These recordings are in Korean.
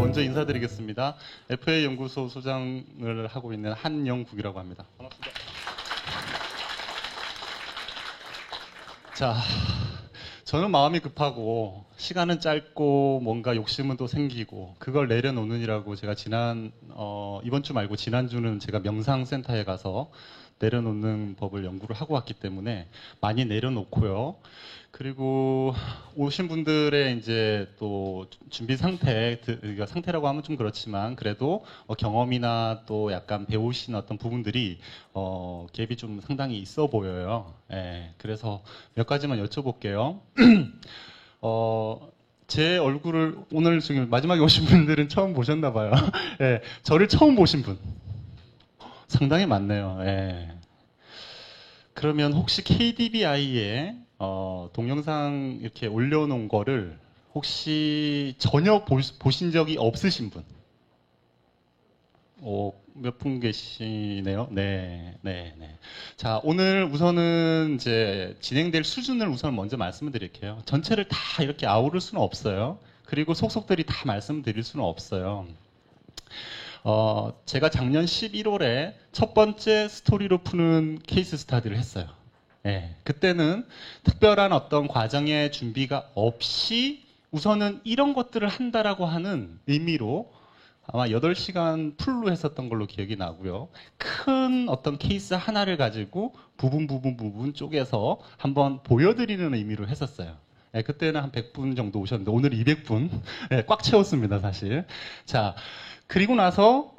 먼저 인사드리겠습니다. FA 연구소 소장을 하고 있는 한영국이라고 합니다. 반갑습니다. 자, 저는 마음이 급하고 시간은 짧고 뭔가 욕심은 또 생기고 그걸 내려놓느니라고 제가 이번 주 말고 지난주는 제가 명상센터에 가서 내려놓는 법을 연구를 하고 왔기 때문에 많이 내려놓고요. 그리고 오신 분들의 이제 또 준비 상태라고 하면 좀 그렇지만 그래도 경험이나 또 약간 배우신 어떤 부분들이 갭이 좀 상당히 있어 보여요. 예, 그래서 몇 가지만 여쭤볼게요. 제 얼굴을 오늘 지금 마지막에 오신 분들은 처음 보셨나 봐요. 예, 저를 처음 보신 분 상당히 많네요. 예. 그러면 혹시 KDBI에 동영상 이렇게 올려놓은 거를 혹시 전혀 보신 적이 없으신 분? 몇 분 계시네요. 네. 자, 오늘 우선은 이제 진행될 수준을 우선 먼저 말씀을 드릴게요. 전체를 다 이렇게 아우를 수는 없어요. 그리고 속속들이 다 말씀드릴 수는 없어요. 제가 작년 11월에 첫 번째 스토리로 푸는 케이스 스타디를 했어요. 예, 그때는 특별한 어떤 과정의 준비가 없이 우선은 이런 것들을 한다라고 하는 의미로 아마 8시간 풀로 했었던 걸로 기억이 나고요. 큰 어떤 케이스 하나를 가지고 부분 쪼개서 한번 보여드리는 의미로 했었어요. 예, 그때는 한 100분 정도 오셨는데 오늘 200분 예, 꽉 채웠습니다, 사실. 자, 그리고 나서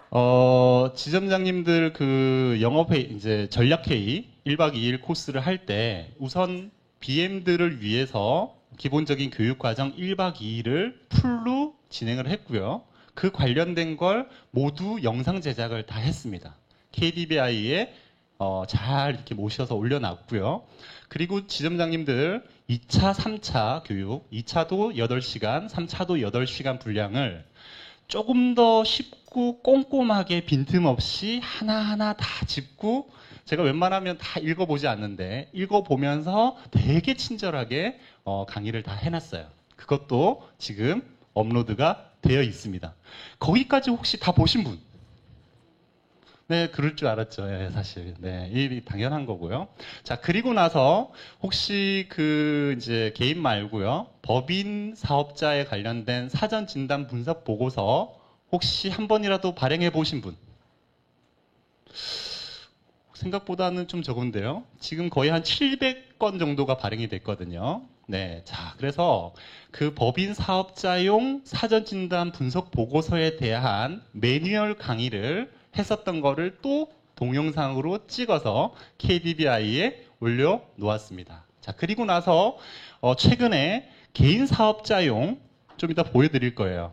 지점장님들 그 영업회의, 이제 전략회의 1박 2일 코스를 할 때 우선 BM들을 위해서 기본적인 교육과정 1박 2일을 풀로 진행을 했고요. 그 관련된 걸 모두 영상 제작을 다 했습니다. KDBI에 잘 이렇게 모셔서 올려놨고요. 그리고 지점장님들 2차, 3차 교육, 2차도 8시간, 3차도 8시간 분량을 조금 더 쉽고 꼼꼼하게 빈틈없이 하나하나 다 짚고 제가 웬만하면 다 읽어보지 않는데 읽어보면서 되게 친절하게 강의를 다 해놨어요. 그것도 지금 업로드가 되어 있습니다. 거기까지 혹시 다 보신 분? 네, 그럴 줄 알았죠. 예, 사실. 네, 이 당연한 거고요. 자, 그리고 나서 혹시 이제 개인 말고요. 법인 사업자에 관련된 사전 진단 분석 보고서 혹시 한 번이라도 발행해 보신 분? 생각보다는 좀 적은데요. 지금 거의 한 700건 정도가 발행이 됐거든요. 네, 자, 그래서 그 법인 사업자용 사전 진단 분석 보고서에 대한 매뉴얼 강의를 했었던 거를 또 동영상으로 찍어서 KDBI에 올려 놓았습니다. 자, 그리고 나서 최근에 개인 사업자용 좀 이따 보여드릴 거예요.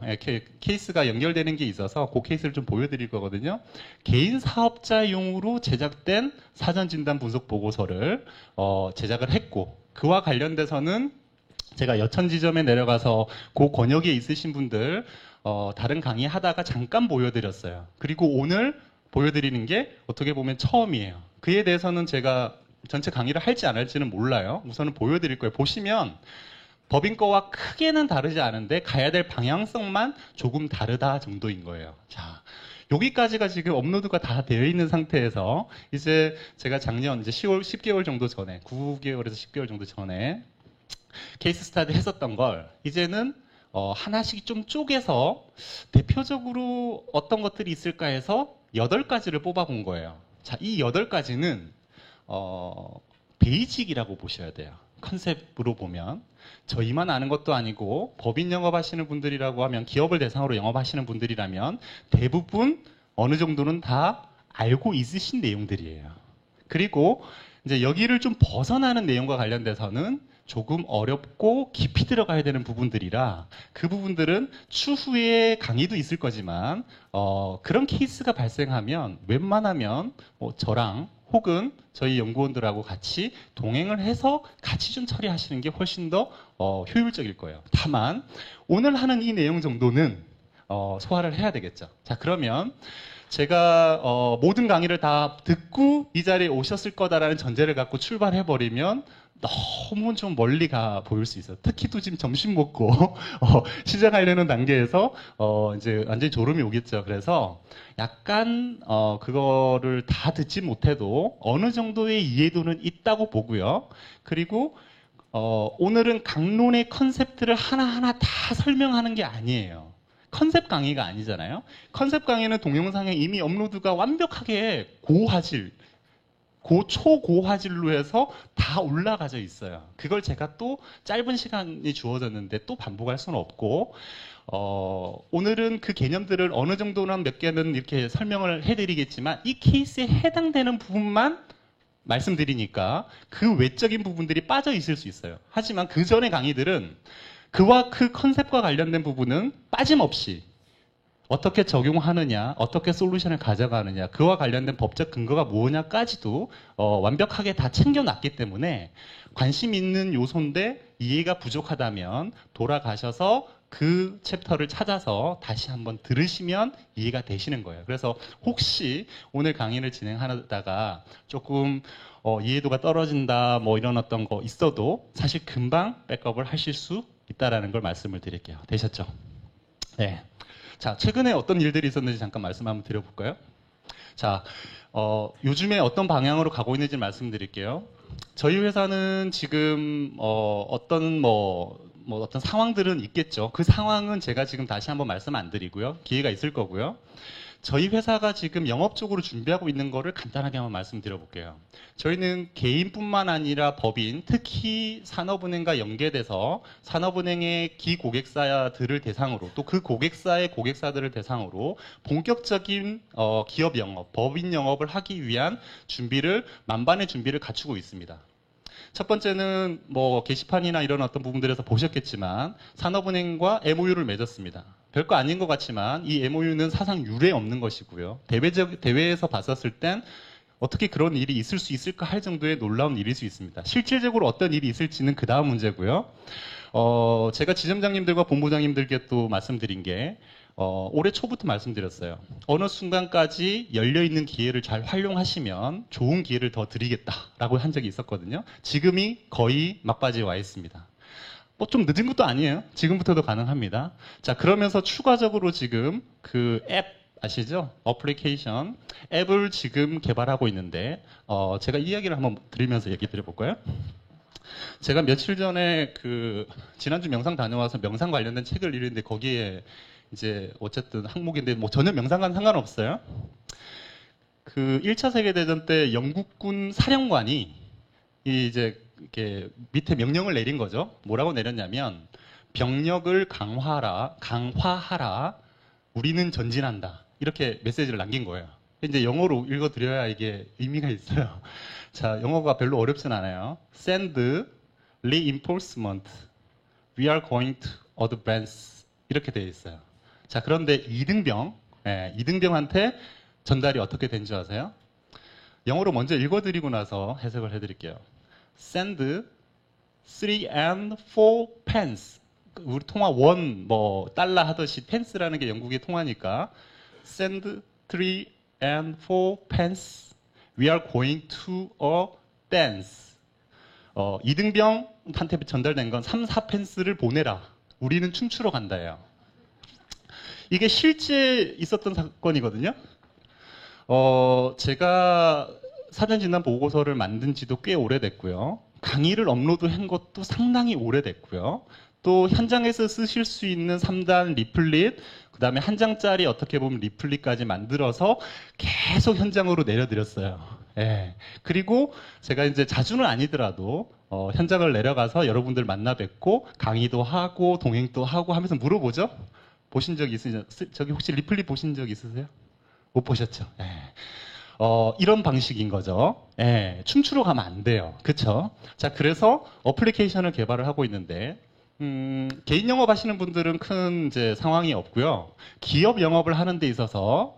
케이스가 연결되는 게 있어서 그 케이스를 좀 보여드릴 거거든요. 개인 사업자용으로 제작된 사전 진단 분석 보고서를 제작을 했고 그와 관련돼서는 제가 여천지점에 내려가서 그 권역에 있으신 분들 다른 강의 하다가 잠깐 보여드렸어요. 그리고 오늘 보여드리는 게 어떻게 보면 처음이에요. 그에 대해서는 제가 전체 강의를 할지 안 할지는 몰라요. 우선은 보여드릴 거예요. 보시면 법인 거와 크게는 다르지 않은데 가야 될 방향성만 조금 다르다 정도인 거예요. 자, 여기까지가 지금 업로드가 다 되어 있는 상태에서 이제 제가 작년 이제 10개월 정도 전에 9개월에서 10개월 정도 전에 케이스 스타디 했었던 걸 이제는 하나씩 좀 쪼개서 대표적으로 어떤 것들이 있을까 해서 8가지를 뽑아본 거예요. 자, 이 8가지는 베이직이라고 보셔야 돼요. 컨셉으로 보면 저희만 아는 것도 아니고 법인 영업하시는 분들이라고 하면 기업을 대상으로 영업하시는 분들이라면 대부분 어느 정도는 다 알고 있으신 내용들이에요. 그리고 이제 여기를 좀 벗어나는 내용과 관련돼서는 조금 어렵고 깊이 들어가야 되는 부분들이라 그 부분들은 추후에 강의도 있을 거지만 그런 케이스가 발생하면 웬만하면 저랑 혹은 저희 연구원들하고 같이 동행을 해서 같이 좀 처리하시는 게 훨씬 더 효율적일 거예요. 다만 오늘 하는 이 내용 정도는 소화를 해야 되겠죠. 자, 그러면 제가 모든 강의를 다 듣고 이 자리에 오셨을 거다라는 전제를 갖고 출발해버리면 너무 좀 멀리 가 보일 수 있어요. 특히 또 지금 점심 먹고 시작하려는 단계에서 이제 완전히 졸음이 오겠죠. 그래서 약간 그거를 다 듣지 못해도 어느 정도의 이해도는 있다고 보고요. 그리고 오늘은 강론의 컨셉트를 하나하나 다 설명하는 게 아니에요. 컨셉 강의가 아니잖아요. 컨셉 강의는 동영상에 이미 업로드가 완벽하게 고화질, 초고화질로 해서 다 올라가져 있어요. 그걸 제가 또 짧은 시간이 주어졌는데 또 반복할 수는 없고, 오늘은 그 개념들을 어느 정도는 몇 개는 이렇게 설명을 해드리겠지만, 이 케이스에 해당되는 부분만 말씀드리니까 그 외적인 부분들이 빠져 있을 수 있어요. 하지만 그 전의 강의들은 그와 그 컨셉과 관련된 부분은 빠짐없이 어떻게 적용하느냐, 어떻게 솔루션을 가져가느냐, 그와 관련된 법적 근거가 뭐냐까지도 완벽하게 다 챙겨놨기 때문에 관심 있는 요소인데 이해가 부족하다면 돌아가셔서 그 챕터를 찾아서 다시 한번 들으시면 이해가 되시는 거예요. 그래서 혹시 오늘 강의를 진행하다가 조금 이해도가 떨어진다, 뭐 이런 어떤 거 있어도 사실 금방 백업을 하실 수 있다라는 걸 말씀을 드릴게요. 되셨죠? 네. 자, 최근에 어떤 일들이 있었는지 잠깐 말씀 한번 드려볼까요? 자, 요즘에 어떤 방향으로 가고 있는지 말씀드릴게요. 저희 회사는 지금, 어떤 어떤 상황들은 있겠죠. 그 상황은 제가 지금 다시 한번 말씀 안 드리고요. 기회가 있을 거고요. 저희 회사가 지금 영업적으로 준비하고 있는 거를 간단하게 한번 말씀드려볼게요. 저희는 개인뿐만 아니라 법인, 특히 산업은행과 연계돼서 산업은행의 기고객사들을 대상으로 또 그 고객사의 고객사들을 대상으로 본격적인 기업 영업, 법인 영업을 하기 위한 준비를 만반의 준비를 갖추고 있습니다. 첫 번째는 뭐 게시판이나 이런 어떤 부분들에서 보셨겠지만 산업은행과 MOU를 맺었습니다. 별거 아닌 것 같지만 이 MOU는 사상 유례 없는 것이고요. 대외에서 봤었을 땐 어떻게 그런 일이 있을 수 있을까 할 정도의 놀라운 일일 수 있습니다. 실질적으로 어떤 일이 있을지는 그 다음 문제고요. 제가 지점장님들과 본부장님들께 또 말씀드린 게 올해 초부터 말씀드렸어요. 어느 순간까지 열려있는 기회를 잘 활용하시면 좋은 기회를 더 드리겠다라고 한 적이 있었거든요. 지금이 거의 막바지에 와 있습니다. 뭐 좀 늦은 것도 아니에요. 지금부터도 가능합니다. 자, 그러면서 추가적으로 지금 그 앱 아시죠? 어플리케이션 앱을 지금 개발하고 있는데 제가 이야기를 한번 드리면서 얘기 드려볼까요? 제가 며칠 전에 지난주 명상 다녀와서 명상 관련된 책을 읽는데 거기에 이제 어쨌든 항목인데 뭐 전혀 명상과는 상관없어요. 그 1차 세계대전 때 영국군 사령관이 이제 이렇게 밑에 명령을 내린 거죠. 뭐라고 내렸냐면 병력을 강화하라. 우리는 전진한다. 이렇게 메시지를 남긴 거예요. 이제 영어로 읽어드려야 이게 의미가 있어요. 자, 영어가 별로 어렵진 않아요. Send reinforcement. We are going to advance. 이렇게 되어 있어요. 자, 그런데 이등병한테 전달이 어떻게 된 줄 아세요? 영어로 먼저 읽어드리고 나서 해석을 해드릴게요. Send 3 and 4 pence. 우리 통화 원, 달러 하듯이 펜스라는 게 영국의 통화니까 Send 3 and 4 pence. We are going to a dance. 이등병한테 전달된 건 3, 4펜스를 보내라. 우리는 춤추러 간다예요. 이게 실제 있었던 사건이거든요. 제가 사전진단 보고서를 만든 지도 꽤 오래됐고요. 강의를 업로드한 것도 상당히 오래됐고요. 또 현장에서 쓰실 수 있는 3단 리플릿, 그 다음에 한 장짜리 어떻게 보면 리플릿까지 만들어서 계속 현장으로 내려드렸어요. 예. 그리고 제가 이제 자주는 아니더라도 현장을 내려가서 여러분들 만나 뵙고 강의도 하고 동행도 하고 하면서 물어보죠. 보신 적 있으세요? 저기 혹시 리플릿 보신 적 있으세요? 못 보셨죠? 예. 이런 방식인 거죠. 예, 춤추러 가면 안 돼요. 그쵸? 자, 그래서 어플리케이션을 개발을 하고 있는데, 개인 영업 하시는 분들은 큰 이제 상황이 없고요. 기업 영업을 하는 데 있어서,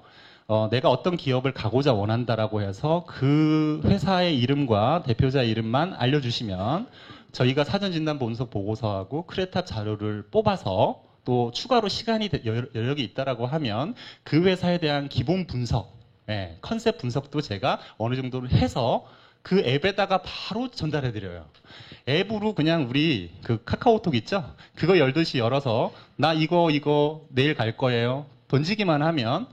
내가 어떤 기업을 가고자 원한다라고 해서 그 회사의 이름과 대표자 이름만 알려주시면 저희가 사전진단 분석 보고서하고 크레탑 자료를 뽑아서 또 추가로 시간이 여력이 있다라고 하면 그 회사에 대한 기본 분석, 컨셉 분석도 제가 어느 정도를 해서 그 앱에다가 바로 전달해 드려요. 앱으로 그냥 우리 그 카카오톡 있죠? 그거 열듯이 열어서 나 이거 내일 갈 거예요. 던지기만 하면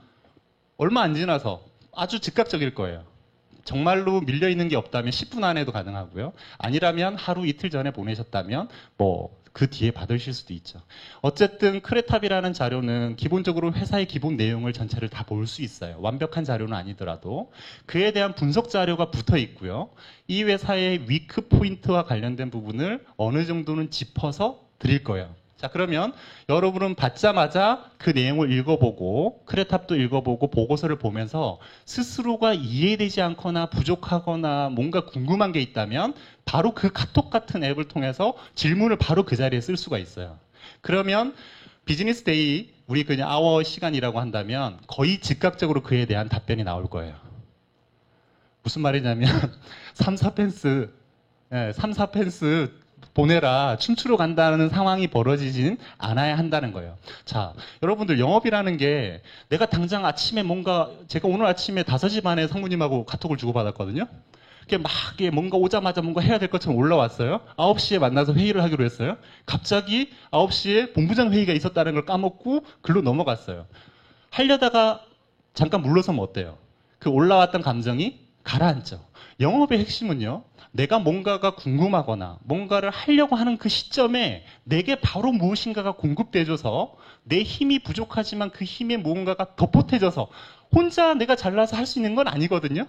얼마 안 지나서 아주 즉각적일 거예요. 정말로 밀려있는 게 없다면 10분 안에도 가능하고요. 아니라면 하루 이틀 전에 보내셨다면 뭐 그 뒤에 받으실 수도 있죠. 어쨌든 크레탑이라는 자료는 기본적으로 회사의 기본 내용을 전체를 다 볼 수 있어요. 완벽한 자료는 아니더라도 그에 대한 분석 자료가 붙어 있고요. 이 회사의 위크 포인트와 관련된 부분을 어느 정도는 짚어서 드릴 거예요. 자, 그러면 여러분은 받자마자 그 내용을 읽어보고 크레탑도 읽어보고 보고서를 보면서 스스로가 이해되지 않거나 부족하거나 뭔가 궁금한 게 있다면 바로 그 카톡 같은 앱을 통해서 질문을 바로 그 자리에 쓸 수가 있어요. 그러면 비즈니스 데이 우리 그냥 아워 시간이라고 한다면 거의 즉각적으로 그에 대한 답변이 나올 거예요. 무슨 말이냐면 3, 4펜스 3, 4펜스 보내라, 춤추러 간다는 상황이 벌어지진 않아야 한다는 거예요. 자, 여러분들 영업이라는 게 내가 당장 아침에 뭔가 제가 오늘 아침에 5시 반에 상무님하고 카톡을 주고받았거든요. 그게 막 뭔가 오자마자 뭔가 해야 될 것처럼 올라왔어요. 9시에 만나서 회의를 하기로 했어요. 갑자기 9시에 본부장 회의가 있었다는 걸 까먹고 글로 넘어갔어요. 하려다가 잠깐 물러서면 어때요? 그 올라왔던 감정이 가라앉죠. 영업의 핵심은요. 내가 뭔가가 궁금하거나 뭔가를 하려고 하는 그 시점에 내게 바로 무엇인가가 공급돼줘서 내 힘이 부족하지만 그 힘에 무언가가 덧보태져서 혼자 내가 잘나서 할 수 있는 건 아니거든요.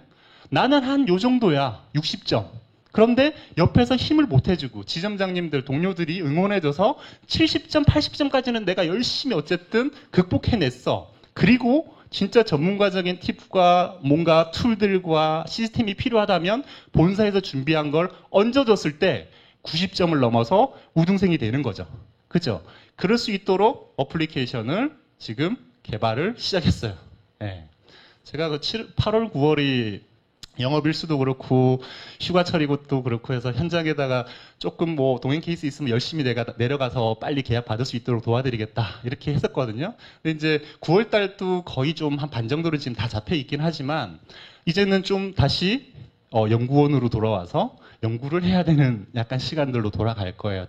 나는 한 요 정도야. 60점. 그런데 옆에서 힘을 못 해주고 지점장님들, 동료들이 응원해줘서 70점, 80점까지는 내가 열심히 어쨌든 극복해냈어. 그리고 진짜 전문가적인 팁과 뭔가 툴들과 시스템이 필요하다면 본사에서 준비한 걸 얹어줬을 때 90점을 넘어서 우등생이 되는 거죠. 그죠? 그럴 수 있도록 어플리케이션을 지금 개발을 시작했어요. 네. 제가 그 8월, 9월이 영업 일수도 그렇고 휴가철이고 또 그렇고 해서 현장에다가 조금 뭐 동행 케이스 있으면 열심히 내가 내려가서 빨리 계약 받을 수 있도록 도와드리겠다 이렇게 했었거든요. 근데 이제 9월 달도 거의 좀 한 반 정도는 지금 다 잡혀 있긴 하지만 이제는 좀 다시 연구원으로 돌아와서 연구를 해야 되는 약간 시간들로 돌아갈 거예요.